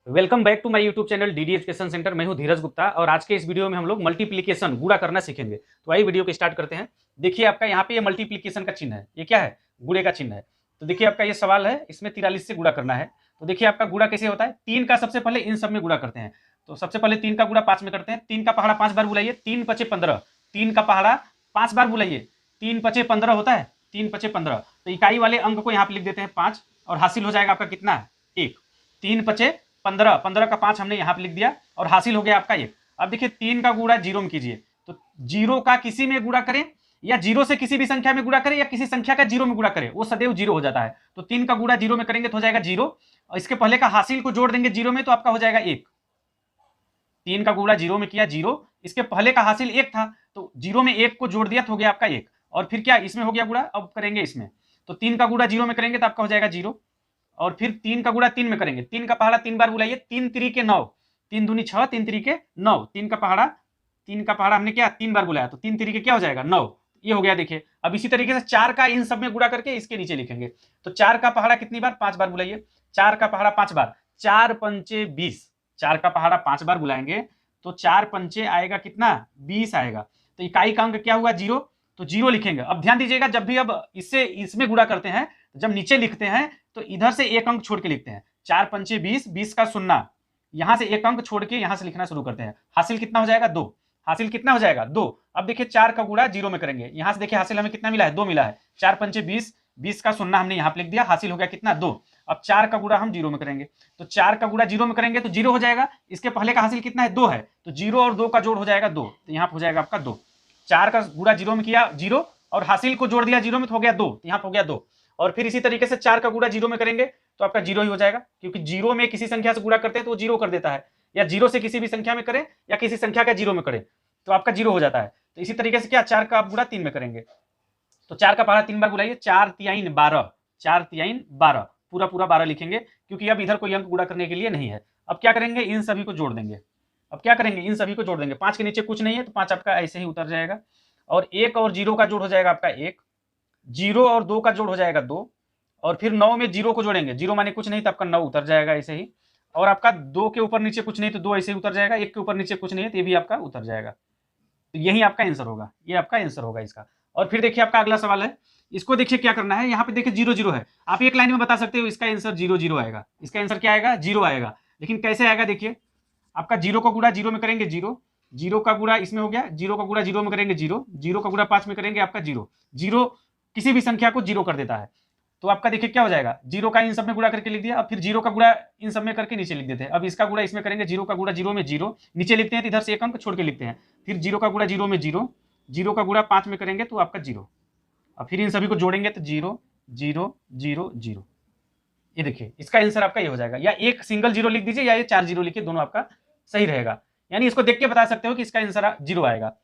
Welcome back to my YouTube channel DD education centre. मैं हूं धीरज गुप्ता और आज के इस वीडियो में हम लोग मल्टीप्लिकेशन गुणा करना सीखेंगे। तो आइए वीडियो को स्टार्ट करते हैं। देखिए आपका यहाँ पे ये मल्टीप्लिकेशन का चिन्ह है, ये क्या है? गुणे का चिन्ह है। तो देखिए आपका ये सवाल है, इसमें 43 से गुणा करना है। तो देखिए आपका गुणा कैसे होता है, 3 का सबसे पहले इन सब में गुणा करते हैं। तो सबसे पहले 3 का गुणा 5 में करते हैं। 3 का पहाड़ा 5 बार बुलाइए, 3 पचे 15। 3 का पहाड़ा 5 बार बुलाइए, 3 पचे 15 होता है, 3 पचे 15। तो इकाई वाले अंक को यहाँ पे लिख देते हैं 5 और हासिल हो जाएगा आपका कितना? 1। 3 पचे 15, 15 का 5 हमने यहाँ पे लिख दिया और हासिल हो गया आपका 1। अब देखिए 3 का गुणा 0 में कीजिए। तो 0 का किसी में गुणा करें या 0 से किसी भी संख्या में गुणा करें या किसी संख्या का 0 में गुणा करें, वो सदैव 0 हो जाता है। तो 3 का गुणा 0 में करेंगे तो हो जाएगा 0 और इसके पहले का हासिल को जोड़ देंगे 0 में तो आपका हो जाएगा 1। 3 का गुणा 0 में किया 0, इसके पहले का हासिल 1 था तो 0 में 1 को जोड़ दिया तो हो गया आपका 1 और फिर क्या इसमें हो गया गुणा। अब करेंगे इसमें, तो 3 का गुणा 0 में करेंगे तो आपका हो जाएगा 0 और फिर 3 का गुणा 3 में करेंगे। 3 का पहाड़ा 3 बार बुलाइए, 3 तिरिके 9, 3 दूनी 6, 3 तिरिके 9। 3 का पहाड़ा हमने क्या 3 बार बुलाया तो 3 तिरिके क्या हो जाएगा 9, ये हो गया। देखिए अब इसी तरीके से 4 का इन सब में गुणा करके इसके नीचे लिखेंगे। तो 4 का पहाड़ा कितनी बार? 5 बार बुलाइए। 4 का पहाड़ा 5 बार, 4 पंचे 20। 4 का पहाड़ा 5 बार बुलाएंगे तो 4 पंचे आएगा कितना? 20 आएगा। तो इकाई का अंक क्या हुआ? 0। तो 0 लिखेंगे। अब ध्यान दीजिएगा, जब भी अब इससे इसमें गुणा करते हैं, जब नीचे लिखते हैं तो इधर से एक अंक छोड़ के लिखते हैं। 4 पंचे 20, 20 का शून्ना, यहां से एक अंक छोड़ के यहां से लिखना शुरू करते हैं। हासिल कितना हो जाएगा? 2। हासिल कितना हो जाएगा? 2। अब देखिए 4 का गुणा 0 में करेंगे, यहां से देखिए हासिल हमें कितना मिला है? 2 मिला है। 4 पंचे 20, 20 का शून्ना हमने यहां पे लिख दिया, हासिल हो गया कितना? 2। अब 4 का गुणा हम 0 में करेंगे, तो 4 का गुणा 0 में करेंगे तो 0 हो जाएगा। इसके पहले का हासिल कितना है? 2 है, तो 0 और 2 का जोड़ हो जाएगा 2, तो यहां हो जाएगा आपका 2। 4 का गुणा 0 में किया 0 और हासिल को जोड़ दिया 0 में तो हो गया 2, तो यहां हो गया 2। और फिर इसी तरीके से 4 का गुणा 0 में करेंगे तो आपका 0 ही हो जाएगा, क्योंकि 0 में किसी संख्या से गुणा करते हैं तो वो 0 कर देता है, या 0 से किसी भी संख्या में करें या किसी संख्या का 0 में करें तो आपका 0 हो जाता है। तो इसी तरीके से क्या 4 का आप गुणा 3 में करेंगे, तो 4 का पहाड़ा 3 बार बुलाइए, 4 तियाइन 12, 4 तियाइन 12, पूरा पूरा 12 लिखेंगे क्योंकि अब इधर कोई अंक गुणा करने के लिए नहीं है। अब क्या करेंगे? इन सभी को जोड़ देंगे। अब क्या करेंगे? इन सभी को जोड़ देंगे। 5 के नीचे कुछ नहीं है तो 5 आपका ऐसे ही उतर जाएगा और 1 और 0 का जोड़ हो जाएगा आपका 1, 0 और 2 का जोड़ हो जाएगा 2 और फिर 9 में 0 को जोड़ेंगे, 0 माने कुछ नहीं तो आपका 9 उतर जाएगा ऐसे ही। और आपका 2 के ऊपर नीचे कुछ नहीं तो 2 ऐसे ही उतर जाएगा, 1 के ऊपर नीचे कुछ नहीं है तो ये भी आपका उतर जाएगा। तो यही आपका आंसर होगा, ये आपका आंसर होगा इसका। और फिर देखिए आपका अगला सवाल है, इसको देखिए क्या करना है। यहाँ पे देखिए 0 0 है, आप एक लाइन में बता सकते हो इसका आंसर 0 0 आएगा। इसका आंसर क्या आएगा? 0 आएगा। लेकिन कैसे आएगा? देखिए आपका 0 का गुणा 0 में करेंगे 0, 0 का गुणा इसमें हो गया, 0 का गुणा 0 में करेंगे 0, 0 का गुणा 5 में करेंगे आपका 0। 0 किसी भी संख्या को 0 कर देता है, तो आपका देखिए क्या हो जाएगा? 0 का इन सब में गुणा करके लिख दिया। अब फिर 0 का गुणा इन सब में करके नीचे लिख देते हैं। अब इसका गुणा इसमें करेंगे, 0 का गुणा 0 में 0 नीचे लिखते हैं तो इधर से एक अंक छोड़ के लिखते हैं। फिर 0 का गुणा 0 में 0, 0 का गुणा 5 में करेंगे तो आपका 0। अब फिर इन सभी को जोड़ेंगे तो 0 0 0 0। ये देखिए इसका आंसर आपका ये हो जाएगा, या एक सिंगल 0 लिख दीजिए या ये 4 0 लिखिए, दोनों आपका सही रहेगा। यानी इसको देख के बता सकते हो कि इसका आंसर 0 आएगा।